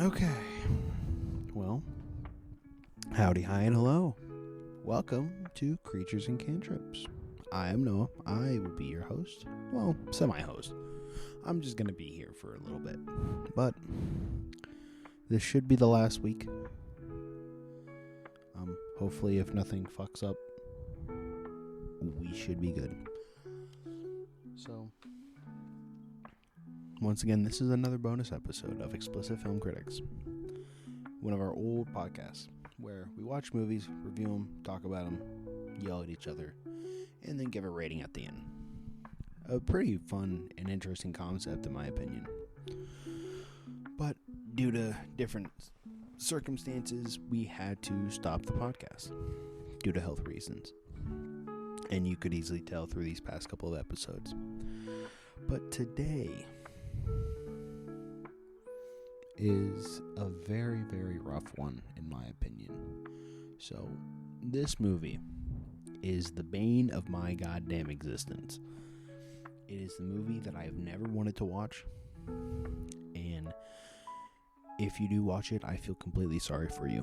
Okay. Well, howdy, hi, and hello. Welcome to Creatures and Cantrips. I am Noah. I will be your host. Well, semi-host. I'm just going to be here for a little bit. But this should be the last week. Hopefully, if nothing fucks up, we should be good. So, once again, this is another bonus episode of Explicit Film Critics, one of our old podcasts where we watch movies, review them, talk about them, yell at each other, and then give a rating at the end. A pretty fun and interesting concept, in my opinion. But due to different circumstances, we had to stop the podcast due to health reasons. And you could easily tell through these past couple of episodes. But today is a very, very rough one, in my opinion. So, this movie is the bane of my goddamn existence. It is the movie that I have never wanted to watch. And if you do watch it, I feel completely sorry for you.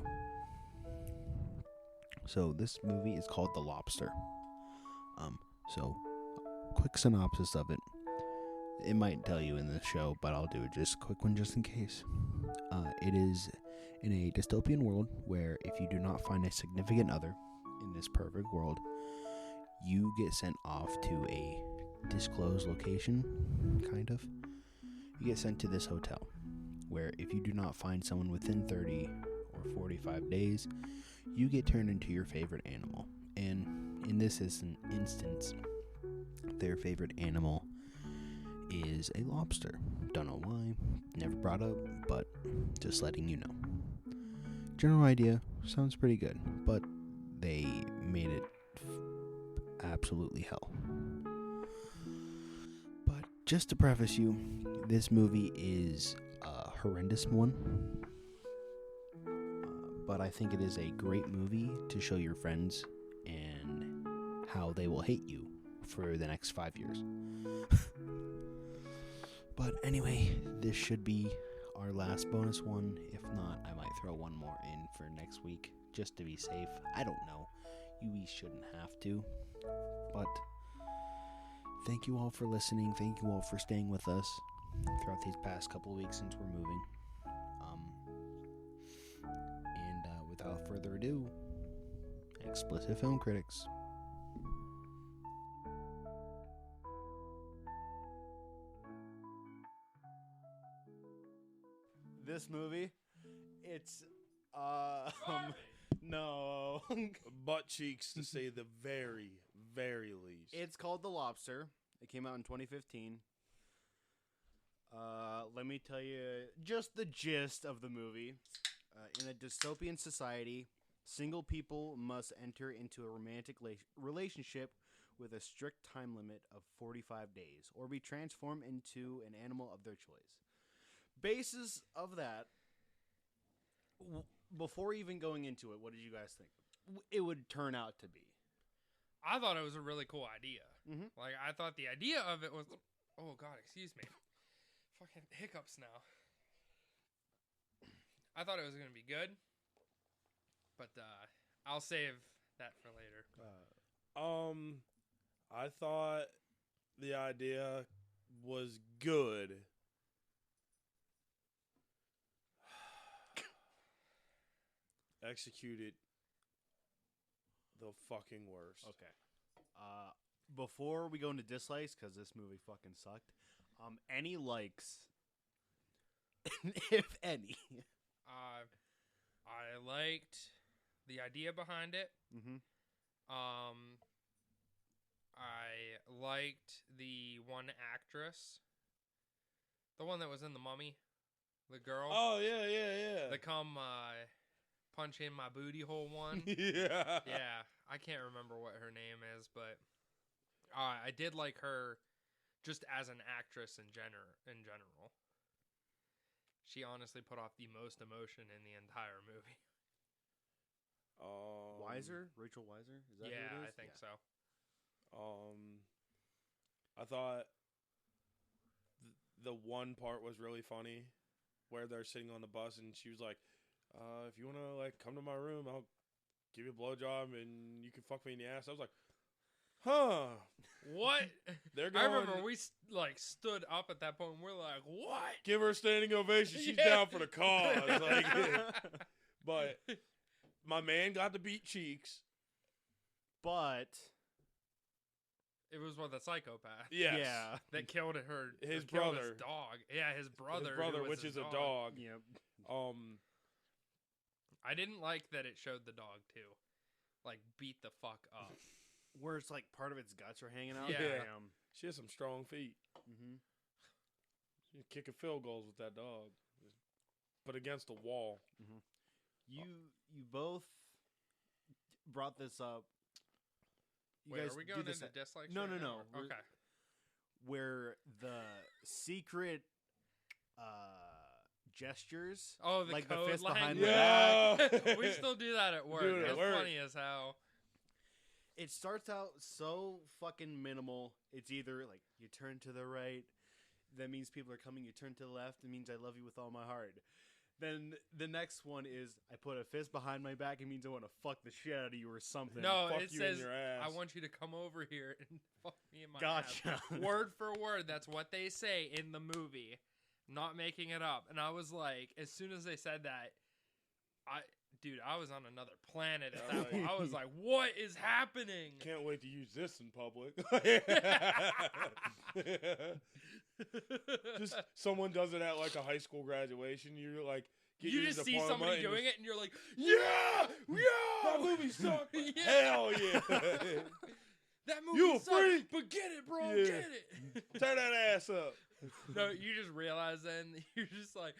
So, this movie is called The Lobster. So, quick synopsis of it. It might tell you in the show, but I'll do it just a quick one just in case. It is in a dystopian world where if you do not find a significant other in this perfect world, you get sent off to a disclosed location, kind of. You get sent to this hotel where if you do not find someone within 30 or 45 days, you get turned into your favorite animal. And in this instance, their favorite animal is a lobster. Don't know why, never brought up, but just letting you know. General idea sounds pretty good, but they made it absolutely hell. But just to preface you, this movie is a horrendous one, but I think it is a great movie to show your friends and how they will hate you for the next 5 years. But anyway, this should be our last bonus one. If not, I might throw one more in for next week just to be safe. I don't know. You shouldn't have to. But thank you all for listening. Thank you all for staying with us throughout these past couple of weeks since we're moving. And without further ado, Explicit Film Critics. This movie, it's no. Butt cheeks, to say the very, very least. It's called The Lobster. It came out in 2015. Let me tell you just the gist of the movie. In a dystopian society, single people must enter into a romantic relationship with a strict time limit of 45 days or be transformed into an animal of their choice. Basis of that, before even going into it, what did you guys think it would turn out to be? I thought it was a really cool idea. Mm-hmm. Like, I thought the idea of it was... Oh, God, excuse me. Fucking hiccups now. I thought it was going to be good. But I'll save that for later. I thought the idea was good. Executed the fucking worst. Okay. Before we go into dislikes, because this movie fucking sucked, any likes, if any? I liked the idea behind it. Mm-hmm. I liked the one actress. The one that was in The Mummy. The girl. Oh, yeah. The punch in my booty hole one. Yeah. Yeah, I can't remember what her name is, but I did like her just as an actress in general. She honestly put off the most emotion in the entire movie. Weiser? Rachel Weiser? Is that who it is? I think so. I thought the one part was really funny where they're sitting on the bus, and she was like, if you want to, like, come to my room, I'll give you a blowjob, and you can fuck me in the ass. I was like, huh. What? They're I going, remember we like stood up at that point and we're like, what? give her a standing ovation. She's Yeah. down for the cause. Like, but my man got to beat cheeks. But It was with a psychopath Yes. yeah, that killed His killed brother. His dog. Yeah, his brother. His brother, who was which his is a dog. yeah. I didn't like that it showed the dog too, like beat the fuck up. Where it's like part of its guts are hanging out. Yeah. Damn. She has some strong feet. Mm-hmm. She's kicking field goals with that dog, but against a wall. You both brought this up. You Wait, guys are we do going this into dislikes? No, right no, now, no. or- We're- Okay. where the secret gestures. Oh, the like the code fist behind language. the Yeah. We still do that at work. Do it at It's work. funny as hell. It starts out so fucking minimal. It's either like you turn to the right, that means people are coming. You turn to the left, it means I love you with all my heart. Then the next one is I put a fist behind my back. It means I want to fuck the shit out of you or something. No, fuck it you in says your ass. I want you to come over here and fuck me in my ass. Gotcha. Word for word, that's what they say in the movie. I'm not making it up. And I was like, as soon as they said that, I was on another planet at that point. I was like, what is happening? Can't wait to use this in public. Just someone does it at like a high school graduation. You're like, get You your just see diploma somebody and doing just, it and you're like, Yeah, that movie sucked. Yeah. Hell yeah! That movie You a sucked, freak. but get it, bro, Yeah. get it. Tear that ass up. No, you just realize then, you're just like,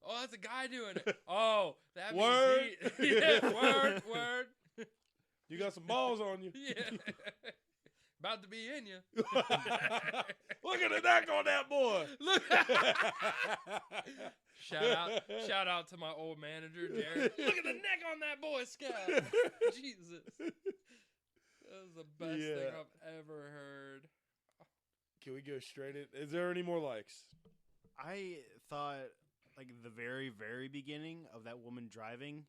oh, that's a guy doing it. Oh, that Word. means he, yeah, word. You got some balls on you. Yeah. About to be in you. Look at the neck on that boy. Look. Shout out to my old manager, Jared. Look at the neck on that boy, Scout. Jesus. That was the best thing Yeah. I've ever heard. Can we go straight in? Is there any more likes? I thought like the very, very beginning of that woman driving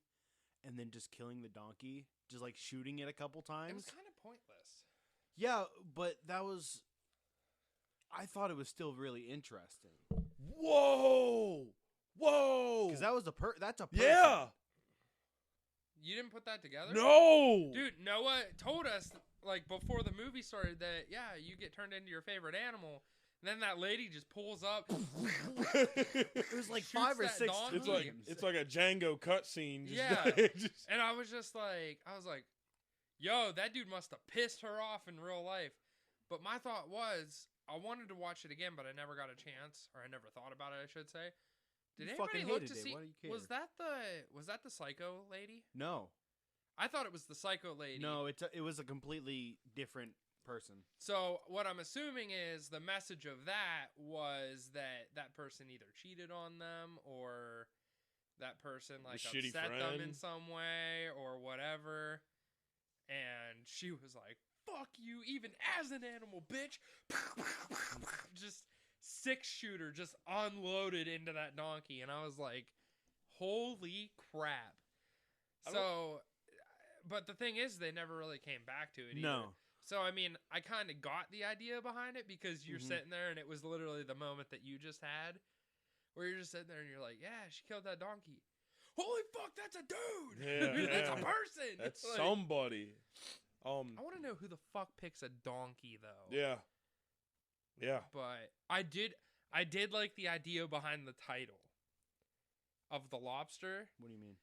and then just killing the donkey, just like shooting it a couple times. It was kind of pointless. Yeah, but that was. I thought it was still really interesting Whoa! because that was that's a person. Yeah. You didn't put that together? No. Dude, Noah told us, like, before the movie started that, yeah, you get turned into your favorite animal. And then that lady just pulls up. It was like Shoots 5 or that 6 dog. times. It's like a Django cutscene. Yeah. Just, And I was like, yo, that dude must have pissed her off in real life. But my thought was, I wanted to watch it again, but I never got a chance, or I never thought about it, I should say. Did You anybody fucking look hated to it. see? Why do you care? Was that the psycho lady? No, I thought it was the psycho lady. no, it was a completely different person. So what I'm assuming is the message of that was that person either cheated on them or that person like shitty upset them in friend. some way or whatever. And she was like, "Fuck you, even as an animal, bitch!" Just 6-shooter just unloaded into that donkey, and I was like, "Holy crap!" So, but the thing is, they never really came back to it either. No, So, I mean, I kind of got the idea behind it because you're Mhm. sitting there and it was literally the moment that you just had where you're just sitting there and you're like, yeah, she killed that donkey. Holy fuck, that's a dude. Yeah, That's a yeah. person. that's Like, somebody. I want to know who the fuck picks a donkey, though. Yeah. Yeah. But I did like the idea behind the title of The Lobster. what do you mean?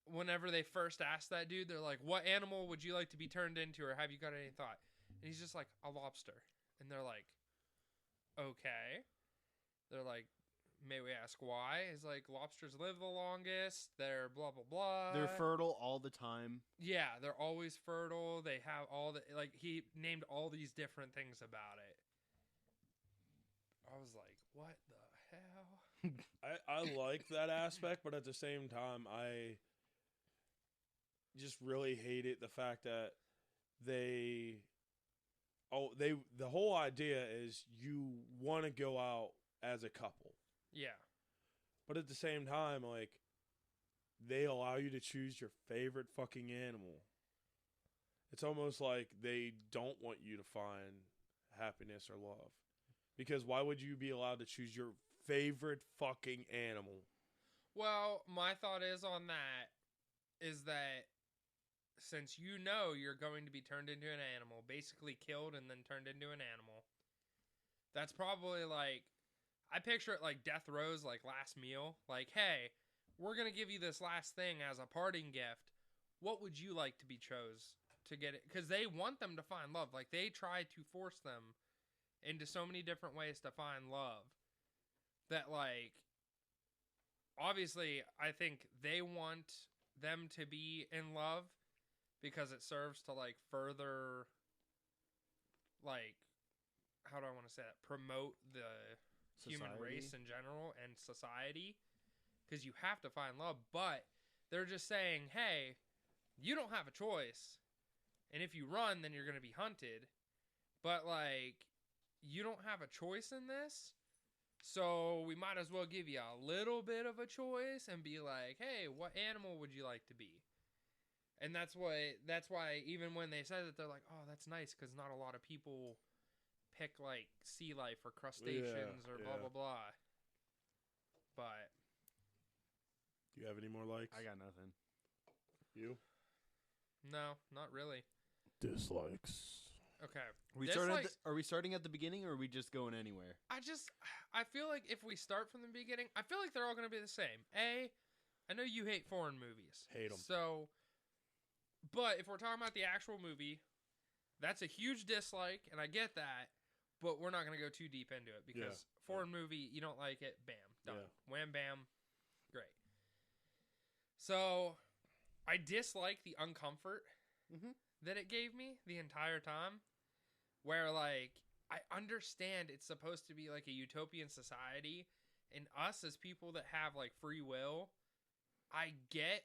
Whenever they first asked that dude, they're like, what animal would you like to be turned into, or have you got any thought? And he's just like, a lobster. And they're like, okay. They're like, may we ask why? He's like, lobsters live the longest. They're blah, blah, blah. They're fertile all the time. Yeah, they're always fertile. They have all the, like, he named all these different things about it. I was like, what the hell? I like that aspect, but at the same time, I just really hated the fact that the whole idea is you want to go out as a couple. Yeah. But at the same time, like, they allow you to choose your favorite fucking animal. It's almost like they don't want you to find happiness or love. Because why would you be allowed to choose your favorite fucking animal? Well, my thought is on that is that since you know you're going to be turned into an animal, basically killed and then turned into an animal, that's probably like, I picture it like death row's like last meal. Like, hey, we're going to give you this last thing as a parting gift. What would you like to be chose to get it? Because they want them to find love. Like, they try to force them into so many different ways to find love that, like, obviously, I think they want them to be in love because it serves to, like, further, like, how do I want to say that? Promote the human race in general and society, because you have to find love. But they're just saying, hey, you don't have a choice, and if you run, then you're going to be hunted. But, like, you don't have a choice in this, so we might as well give you a little bit of a choice and be like, hey, what animal would you like to be? And that's why even when they said that, they're like, oh, that's nice, because not a lot of people pick, like, sea life or crustaceans or blah, blah, blah. But Do you have any more likes? I got nothing. You? no, not really. Dislikes. Okay. Are we starting at the beginning, or are we just going anywhere? I feel like if we start from the beginning, I feel like they're all going to be the same. I know you hate foreign movies. Hate them. So, but if we're talking about the actual movie, that's a huge dislike, and I get that, but we're not going to go too deep into it because foreign movie, you don't like it, bam, done. Yeah. Wham, bam, great. So, I dislike the uncomfort that it gave me the entire time, where, like, I understand it's supposed to be like a utopian society, and us as people that have, like, free will, I get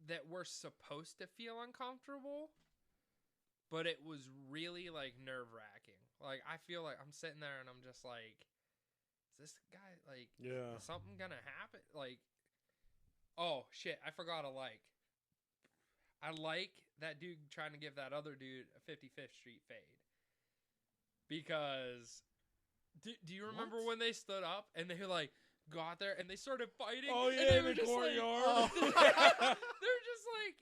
that we're supposed to feel uncomfortable, but it was really, like, nerve-wracking. Like, I feel like I'm sitting there and I'm just like, is this guy, like, is something gonna happen? Like, oh, shit, I forgot a like. I like that dude trying to give that other dude a 55th Street fade. Because, do you remember when they stood up and they, like, got there and they started fighting? Oh, yeah, and they in were the just courtyard. Like, they're just like,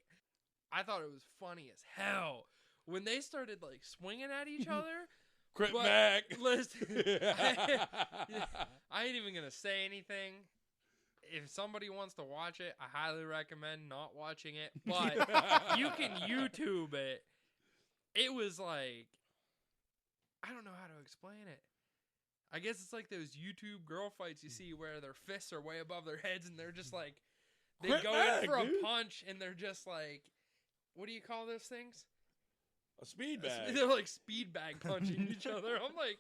I thought it was funny as hell. When they started, like, swinging at each other. Crit back. Listen, I ain't even going to say anything. If somebody wants to watch it, I highly recommend not watching it. But you can YouTube it. It was like, I don't know how to explain it. I guess it's like those YouTube girl fights you see where their fists are way above their heads and they're just like, they Crit go back, in for dude. a punch and they're just like, what do you call those things? A speed bag. They're like speed bag punching each other. I'm like,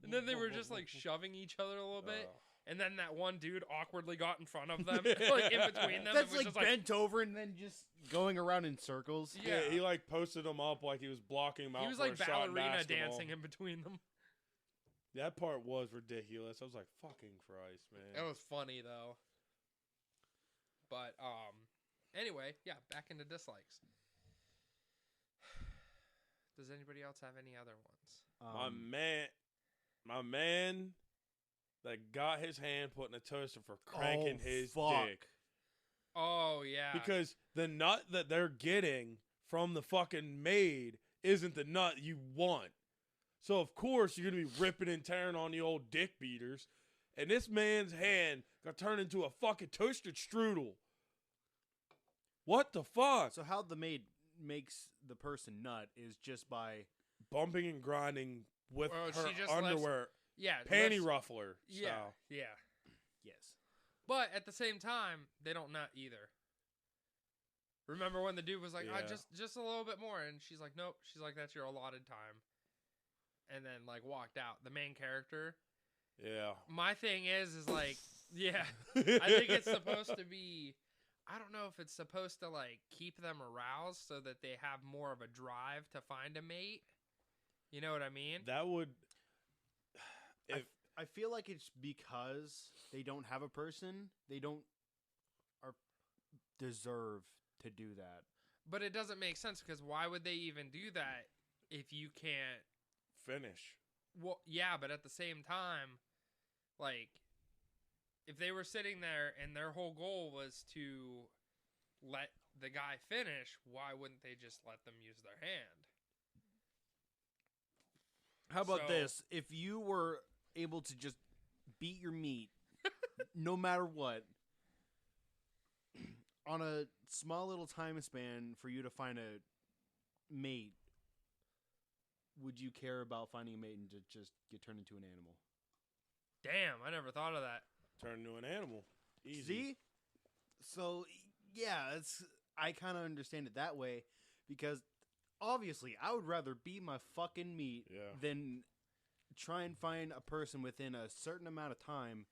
and then they were just like shoving each other a little bit. And then that one dude awkwardly got in front of them, like in between them. That's and was like just bent over and then just going around in circles. Yeah. He like posted them up like he was blocking them out. He was for like a shot in ballerina basketball. dancing in between them. That part was ridiculous. I was like, fucking Christ, man. It was funny though. But anyway, yeah, back into dislikes. Does anybody else have any other ones? My man that got his hand put in a toaster for cranking his dick. Oh yeah. Because the nut that they're getting from the fucking maid isn't the nut you want. So of course you're gonna be ripping and tearing on the old dick beaters. And this man's hand got turned into a fucking toasted strudel. What the fuck? So how the maid makes the person nut is just by Bumping and grinding with Well, her she just underwear. yeah, Panty lifts- ruffler Yeah, style. yeah. yes. But at the same time, they don't nut either. Remember when the dude was like, Yeah. just a little bit more, and she's like, nope. She's like, that's your allotted time. And then like walked out. The main character. Yeah. My thing is like, yeah, I think it's supposed to be. I don't know if it's supposed to like keep them aroused so that they have more of a drive to find a mate. You know what I mean? That would. If I feel like it's because they don't have a person. They don't deserve to do that. But it doesn't make sense because why would they even do that if you can't Finish. Well, yeah, but at the same time, like, if they were sitting there and their whole goal was to let the guy finish, why wouldn't they just let them use their hand? How about So- this? If you were able to just beat your meat, no matter what, on a small little time span for you to find a mate, would you care about finding a mate and to just get turned into an animal? Damn, I never thought of that. Turn into an animal. Easy. See? So, yeah, I kind of understand it that way because obviously I would rather beat my fucking meat Yeah. than try and find a person within a certain amount of time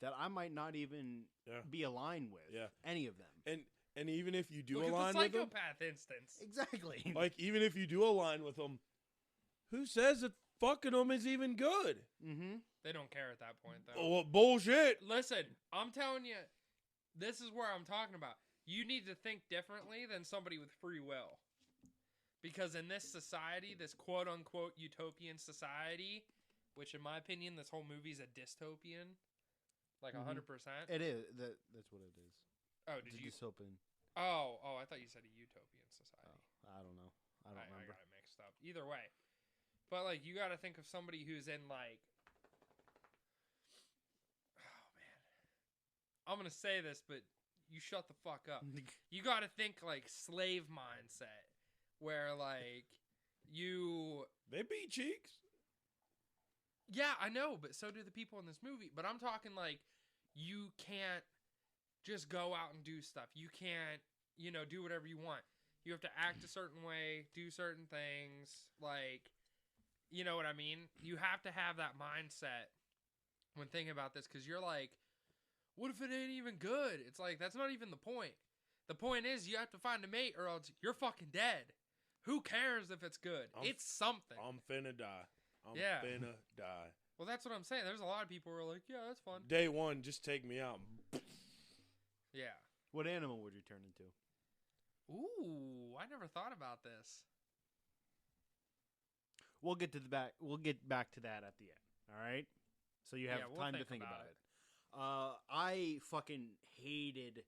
that I might not even Yeah. be aligned with. Yeah. Any of them. And even if you do Look align at the with them, psychopath instance. Exactly. like even if you do align with them, who says that fucking them is even good? Mm-hmm. They don't care at that point, though. Oh, bullshit. Listen, I'm telling you, this is where I'm talking about. You need to think differently than somebody with free will. Because in this society, this quote-unquote utopian society, which in my opinion, this whole movie's a dystopian, like 100%. It is. That's what it is. Oh, It's did a you? dystopian. Oh, I thought you said a utopian society. I don't know. I don't I remember. got it mixed up. Either way. But, like, you got to think of somebody who's in, like... Oh, man. I'm going to say this, but you shut the fuck up. You got to think, like, slave mindset. Where, like, you... They beat cheeks. Yeah, I know, but so do the people in this movie. But I'm talking, like, you can't just go out and do stuff. You can't, do whatever you want. You have to act a certain way, do certain things. Like, you know what I mean? You have to have that mindset when thinking about this, because you're like, what if it ain't even good? It's like, that's not even the point. The point is you have to find a mate or else you're fucking dead. Who cares if it's good? It's something. I'm finna die. I'm Yeah. finna die. Well, that's what I'm saying. There's a lot of people who are like, yeah, that's fun. Day one, just take me out. Yeah. What animal would you turn into? Ooh, I never thought about this. We'll get back to that at the end. All right. So you have Yeah, we'll time to think think about about it. I fucking hated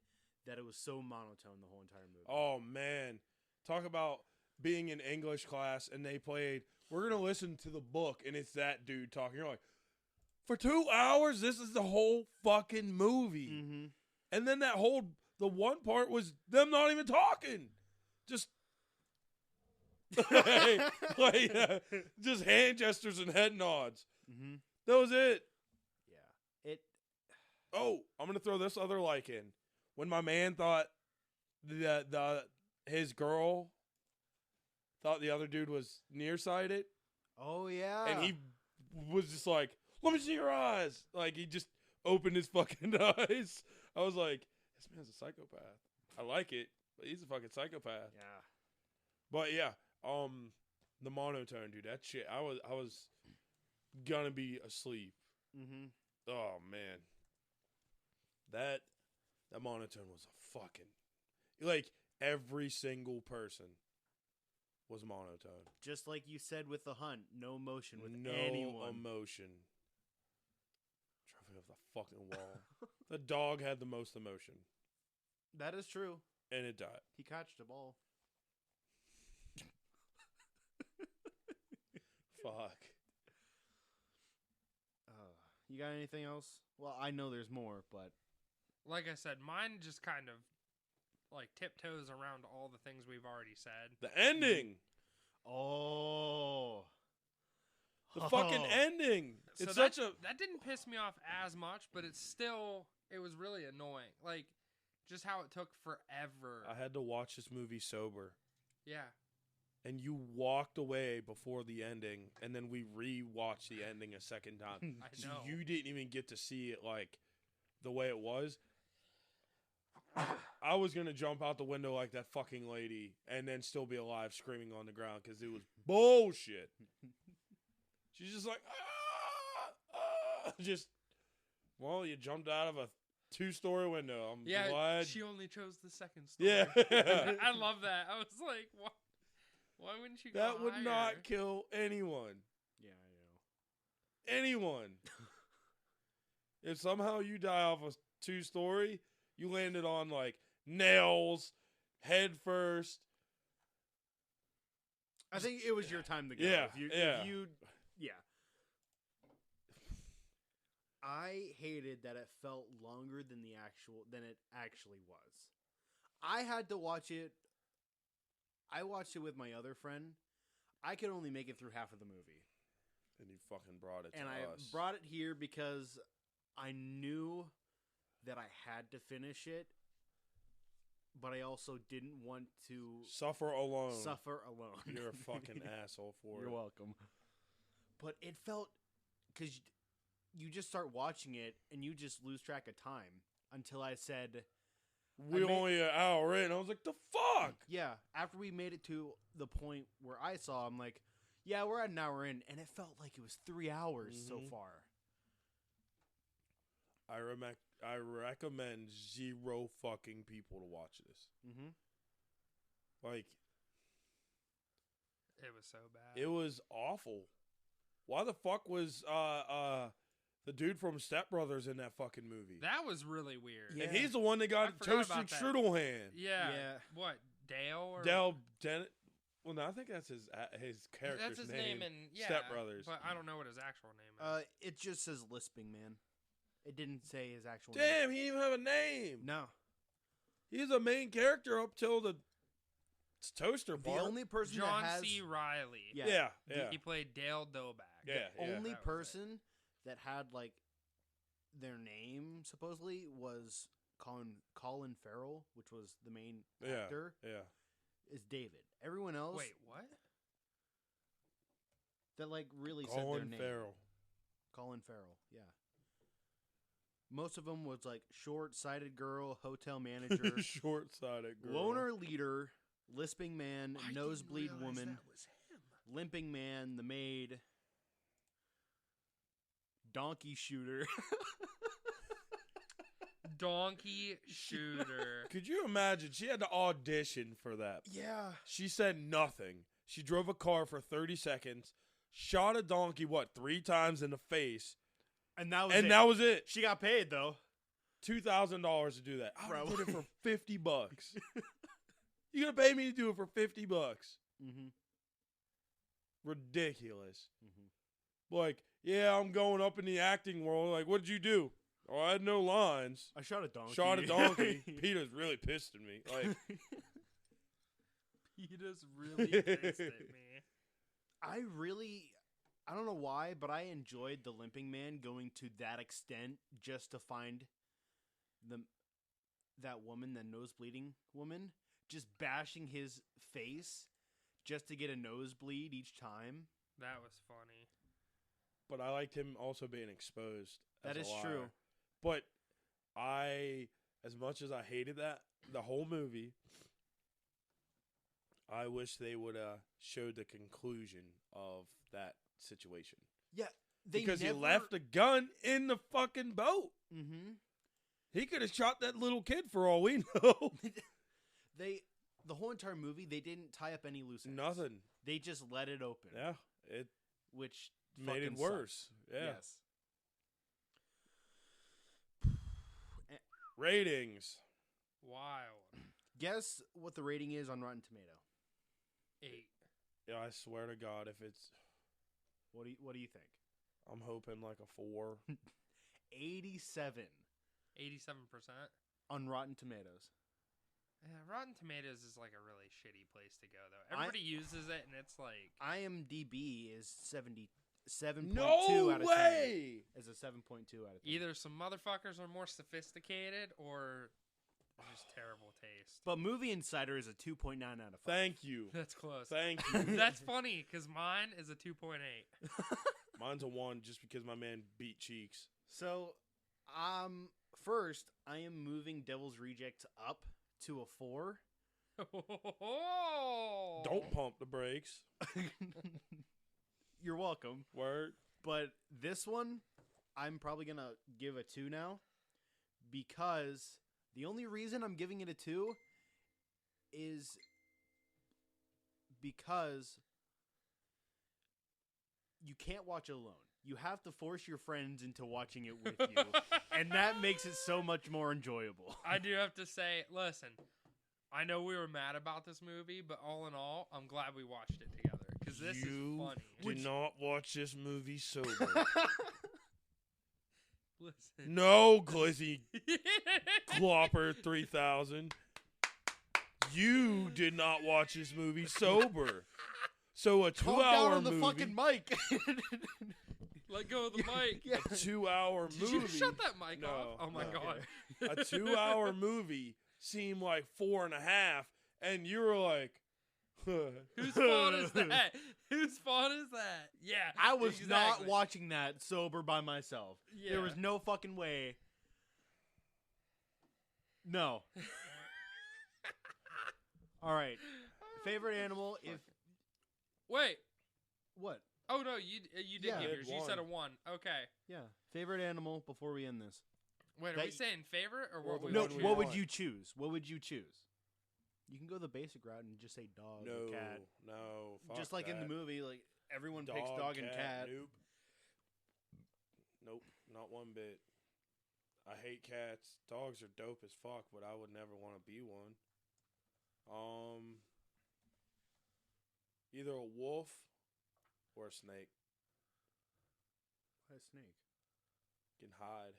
that it was so monotone the whole entire movie. Oh, man. Talk about being in English class and they played, we're going to listen to the book, and it's that dude talking. You're like, for 2 hours, this is the whole fucking movie. Mm-hmm. And then the one part was them not even talking. Just, just hand gestures and head nods. Mm-hmm. That was it. Yeah. Oh, I'm going to throw this other like in. When my man thought his girl thought the other dude was nearsighted, Oh yeah. and he was just like, let me see your eyes. Like, he just opened his fucking eyes. I was like, this man's a psychopath. I like it, but he's a fucking psychopath. Yeah. But yeah, the monotone, dude, that shit, I was gonna be asleep. Mm-hmm. Oh, man. That monotone was a fucking, like, every single person was monotone. Just like you said with the hunt, no emotion with No anyone. emotion. Trophy off the fucking wall. The dog had the most emotion, That is true. and it died. He catched a ball. Fuck. You got anything else? Well, I know there's more, but Like I said, mine just kind of like tiptoes around all the things we've already said. The ending. oh, The fucking ending. So It's that, such a. that didn't piss me off as much, but it was really annoying. Like, just how it took forever. I had to watch this movie sober. Yeah. And you walked away before the ending, and then we re-watched the ending a second time. I So know. you didn't even get to see it like the way it was. I was gonna jump out the window like that fucking lady, and then still be alive, screaming on the ground because it was bullshit. She's just like, Just, well, you jumped out of a 2-story window. I'm Yeah, glad. she only chose the second story. Yeah. I love that. I was like, why wouldn't you go That would higher? not kill anyone. Yeah, I know. Anyone. If somehow you die off a 2-story, you landed on like nails, head first. I think it was your time to go. Yeah, If you, I hated that it felt longer than it actually was. I had to watch it. I watched it with my other friend. I could only make it through half of the movie. And you fucking brought it to And I us. brought it here because I knew that I had to finish it, but I also didn't want to Suffer alone. suffer alone. You're a fucking asshole for You're it. welcome. But it felt, because you just start watching it and you just lose track of time until I said, We only an hour in. I was like, the fuck? yeah, after we made it to the point where I saw, I'm like, yeah, we're at an hour in, and it felt like it was 3 hours so far. I recommend 0 fucking people to watch this. Mm-hmm. Like, It was so bad. it was awful. Why the fuck was the dude from Step Brothers in that fucking movie? That was really weird. And he's the one that got I forgot toasted about that. strudel hand. Yeah. Yeah. What, Dale? Or Dell Dennett. Well, no, I think that's his character's That's his name in Step Brothers. But I don't know what his actual name is. It just says Lisping Man. It didn't say his actual name. Damn, he didn't even have a name. No. He's a main character up till the toaster The part. only person John that has... C. Riley. Yeah. Yeah. He played Dale Doback. Yeah. Only That was it. person that had, like, their name, supposedly, was Colin Farrell, which was the main actor, Yeah. is David. Everyone else Wait, what? that, like, really said their Colin name. Farrell. Colin Farrell, yeah. Most of them was, like, short-sighted girl, hotel manager, Short-sighted girl. loner leader, lisping man, I didn't nosebleed realize woman, that was him. limping man, the maid, donkey shooter. Donkey shooter. Could you imagine? She had to audition for that. Yeah. She said nothing. She drove a car for 30 seconds, shot a donkey, 3 times in the face, And that was and it. that was it. She got paid, though. $2,000 to do that. I Bro. did it for $50. You gonna pay me to do it for $50? Mm-hmm. Ridiculous. Mm-hmm. Like, yeah, I'm going up in the acting world. Like, what did you do? Oh, I had no lines. I shot a donkey. Shot a donkey. Peter's really pissed at me. Like, He just really pissed at me. I don't know why, but I enjoyed the limping man going to that extent just to find that woman, that nosebleeding woman, just bashing his face just to get a nosebleed each time. That was funny. but I liked him also being exposed. That as is a true. liar. But as much as I hated the whole movie, I wish they would showed the conclusion of that situation. Yeah, Because he left a gun in the fucking boat. Mm-hmm. He could have shot that little kid for all we know. The whole entire movie, they didn't tie up any loose ends. Nothing. They just let it open. Yeah, it Which made it fucking worse. sucked. Yeah. Yes. Ratings. Wild. Guess what the rating is on Rotten Tomato. 8. Yeah, I swear to God, if it's, What do you think? I'm hoping like a 4. 87 87%. on Rotten Tomatoes. Yeah, Rotten Tomatoes is like a really shitty place to go, though. Everybody uses it, and it's like IMDb is 77.2 No out of 10. way! Is a 7.2 out of 10. either some motherfuckers are more sophisticated or just terrible taste. But Movie Insider is a 2.9 out of 5. Thank you. That's close. Thank you. That's funny because mine is a 2.8. Mine's a 1 just because my man beat cheeks. So, first, I am moving Devil's Rejects up to a 4. Don't pump the brakes. You're welcome. Word. But this one, I'm probably gonna give a 2 now, because the only reason I'm giving it a 2 is because you can't watch alone. You have to force your friends into watching it with you, and that makes it so much more enjoyable. I do have to say, listen, I know we were mad about this movie, but all in all, I'm glad we watched it together because this is funny. Do not watch this movie sober. Listen. No, Glizzy Clopper 3000. You did not watch this movie sober. So a 2-hour down on movie. the fucking mic. Let go of the mic. Yeah. A 2-hour Did movie. you shut that mic No, off? Oh my no. god. A 2-hour movie seemed like 4.5, and you were like, Whose fault is that? Whose fault is that? Yeah. I was not exactly. watching that sober by myself. Yeah. There was no fucking way. No. All right. Favorite animal? If Wait. what? Oh no, you did Yeah. give You yours. had You said a one. 1. Okay. Yeah. Favorite animal before we end this. Wait, are That we saying favorite or Or what the we No, one would we what choose? would want. you choose? What would you choose? You can go the basic route and just say dog no, or cat. no. Fuck Just like in the that. movie, like everyone picks dog and cat. Nope, not one bit. I hate cats. Dogs are dope as fuck, but I would never want to be one. Either a wolf or a snake. Why a snake? You can hide.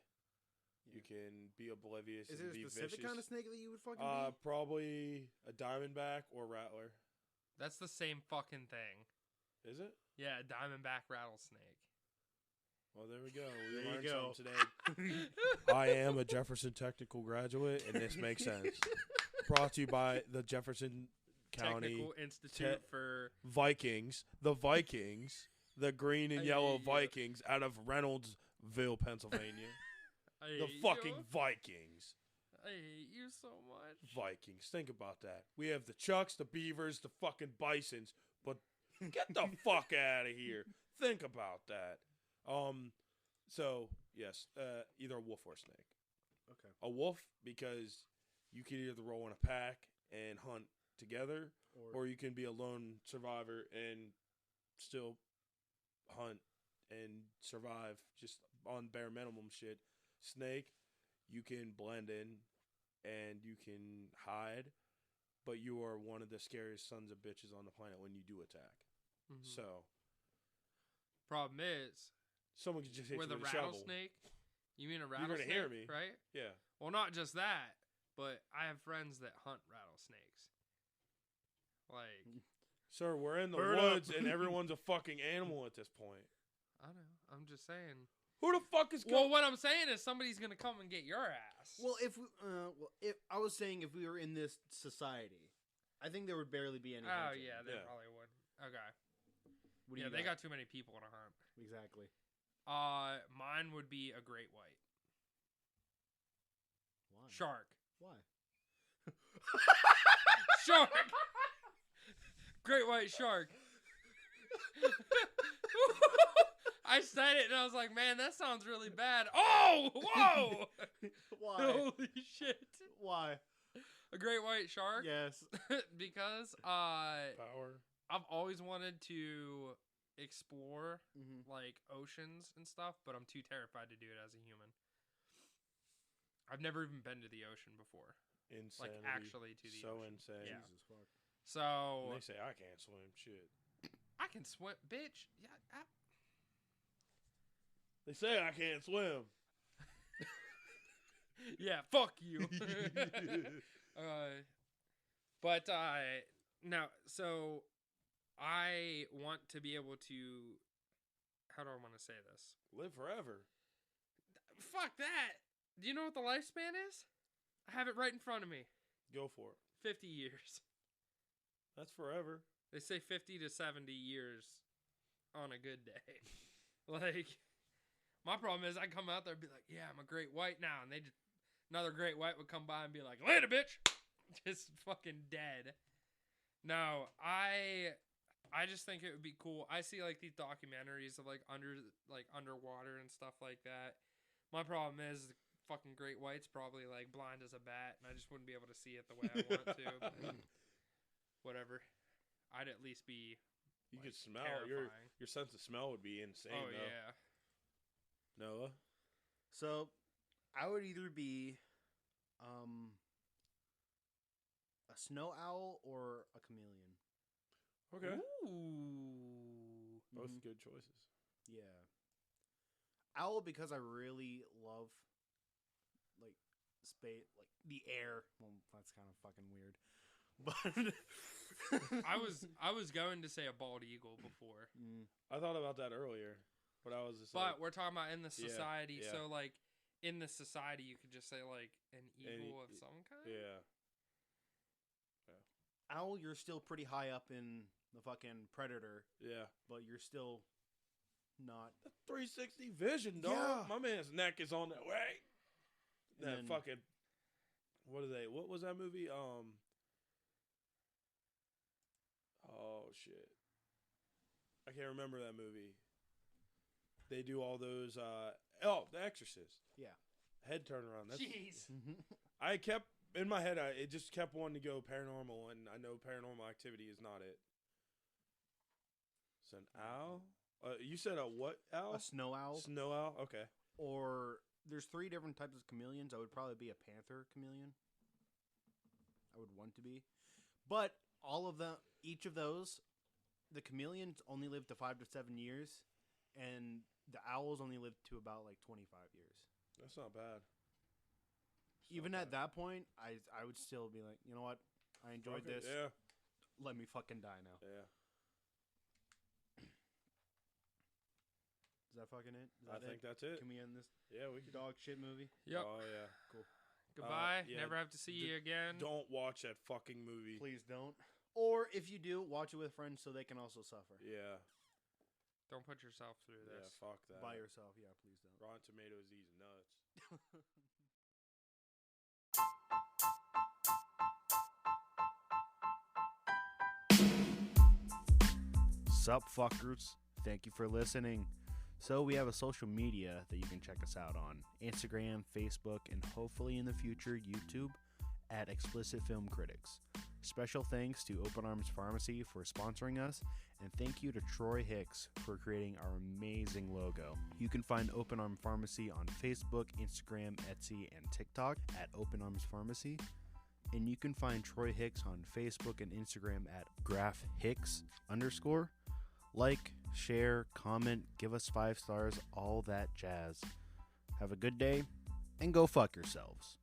You can be oblivious Is and there be a specific vicious. kind of snake that you would fucking be? Probably a diamondback or rattler. That's the same fucking thing. Is it? Yeah, diamondback rattlesnake. Well, there we go. There We you learned go. something today. I am a Jefferson Technical graduate, and this makes sense. Brought to you by the Jefferson County Technical Institute for Vikings. The Vikings. The green and I yellow hate you. Vikings out of Reynoldsville, Pennsylvania. I The hate fucking you. Vikings. I hate you so much. Vikings. Think about that. We have the Chucks, the Beavers, the fucking Bisons, but get the fuck out of here. Think about that. So yes, either a wolf or a snake. Okay. A wolf because you can either roll in a pack and hunt together, or you can be a lone survivor and still hunt and survive just on bare minimum shit. Snake, you can blend in and you can hide, but you are one of the scariest sons of bitches on the planet when you do attack. Mhm. So Problem is, someone can just hit with you a with a shovel. rattlesnake, you mean a gonna rattlesnake, hear me. right? Yeah. Well, not just that, but I have friends that hunt rattlesnakes. Like, Sir, we're in the Bird up. woods and everyone's a fucking animal at this point. I know. I'm just saying. Who the fuck is Well, going? what I'm saying is somebody's gonna come and get your ass. Well, if I was saying if we were in this society, I think there would barely be any. oh hunting. yeah, they Yeah. probably would. Okay. What do Yeah, you they got too many people to hunt. exactly. Mine would be a great white Why? shark. Why? Shark. Great white shark. I said it and I was like, man, that sounds really bad. Oh, whoa! Why? Holy shit! Why? A great white shark. Yes. Because Power. I've always wanted to explore Mm-hmm. like oceans and stuff, but I'm too terrified to do it as a human. I've never even been to the ocean before. Insanity. Like actually to the so ocean. insane. Yeah. Jesus fuck. So And they say I can't swim. Shit. I can swim, bitch. Yeah, They say I can't swim. yeah. Fuck you. But now, so I want to be able to. How do I want to say this? Live forever. Fuck that. Do you know what the lifespan is? I have it right in front of me. Go for it. 50 years. That's forever. They say 50 to 70 years on a good day. Like, my problem is I come out there and be like, yeah, I'm a great white now. And they just, another great white would come by and be like, later, bitch. Just fucking dead. No, I I just think it would be cool. I see like these documentaries of like underwater and stuff like that. My problem is the fucking great white's probably like blind as a bat, and I just wouldn't be able to see it the way I want to. But whatever. I'd at least be. You like, could smell terrifying. your sense of smell would be insane. Oh though. yeah. Noah. So, I would either be a snow owl or a chameleon. Okay. Ooh. Both Mhm. good choices. Yeah. Owl because I really love like space, like the air. Well, that's kind of fucking weird. But I was going to say a bald eagle before. I thought about that earlier, but I was just But we're talking about in the Yeah, society, yeah. so like in the society you could just say like an eagle of some kind. yeah. owl, you're still pretty high up in the fucking predator, Yeah. but you're still not. 360 vision, dog. Yeah. My man's neck is on that way. And That then- fucking. What was that movie? Oh shit. I can't remember that movie. They do all those. The Exorcist. Yeah. Head turnaround. That's. Jeez. I kept in my head. It just kept wanting to go paranormal, and I know Paranormal Activity is not it. It's an owl. You said a what owl? A snow owl. Snow owl. Okay. Or there's 3 different types of chameleons. I would probably be a panther chameleon. I would want to be. But each of those, the chameleons only live to 5 to 7 years, and the owls only live to about like 25 years. That's not bad. Even at that point, I would still be like, you know what? I enjoyed Fuck it, this. Yeah. Let me fucking die now. Yeah. Is that fucking it? Is I that think it? that's it. Can we end this Yeah, we can. dog shit movie? Yep. Oh yeah. Goodbye. yeah, Never have to see you again. Don't watch that fucking movie. Please don't. Or if you do, watch it with friends so they can also suffer. Yeah. Don't put yourself through Yeah. this. Fuck that. By yourself, yeah, please don't. Rotten Tomatoes, these nuts. Sup, fuckers. Thank you for listening. So we have a social media that you can check us out on. Instagram, Facebook, and hopefully in the future, YouTube at Explicit Film Critics. Special thanks to Open Arms Pharmacy for sponsoring us, and thank you to Troy Hicks for creating our amazing logo. You can find Open Arm Pharmacy on Facebook, Instagram, Etsy, and TikTok at Open Arms Pharmacy. And you can find Troy Hicks on Facebook and Instagram at GraphHicks_. Like, share, comment, give us 5 stars, all that jazz. Have a good day, and go fuck yourselves.